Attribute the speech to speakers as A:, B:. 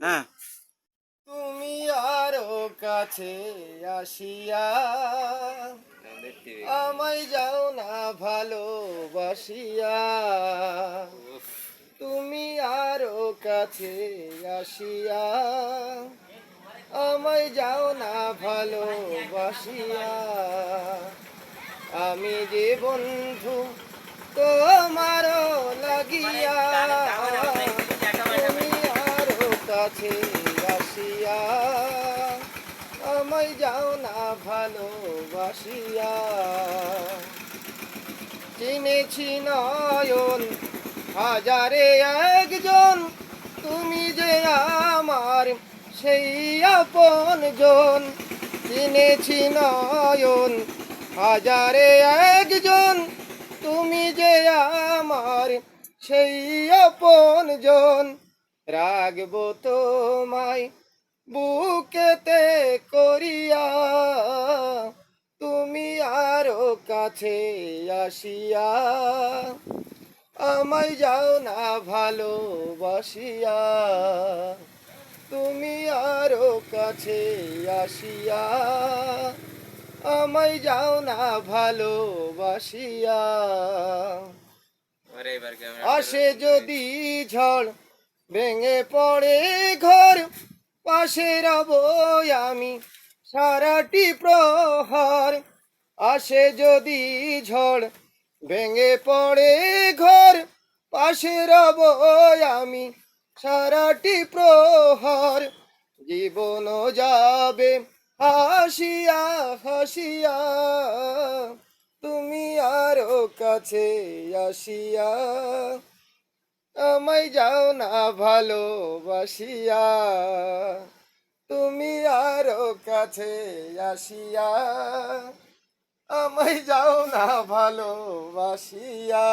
A: হ্যাঁ।
B: তুমি আরো কাছে আসিয়া আমায় যাও না ভালোবাসিয়া। তুমি আরো কাছে আসিয়া আমায় যাও না ভালোবাসিয়া। আমি যে বন্ধু তোমার লাগিয়া, তুমি আরো কাছে আসিয়া আমায় যাও না ভালোবাসিয়া। চিনেছি নয়ন হাজারে একজন, তুমি যে আমার সেই আপন জন। চিনেছি নয়ন হাজারে একজন, তুমি যে আমার সেই আপন জন। রাখবো তোমায় বুকেতে করিয়া, তুমি আরো কাছে আসিয়া আমায় যাও না ভালোবাসিয়া। তুমি আরো কাছে আসিয়া আমায় যাও না ভালোবাসিয়া। আসে যদি ঝড় ভেঙে পড়ে ঘর, পাশে রব আমি সারাটি প্রহর। আসে যদি ঝড় ভেঙে পড়ে ঘর, পাশে রব আমি সারাটি প্রহর। জীবন যাবে হাসিয়া হাসিয়া, তুমি আরো কাছে আসিয়া আমায় যাও না ভালোবাসিয়া। তুমি আরো কাছে আসিয়া আমায় যাও না ভালোবাসিয়া।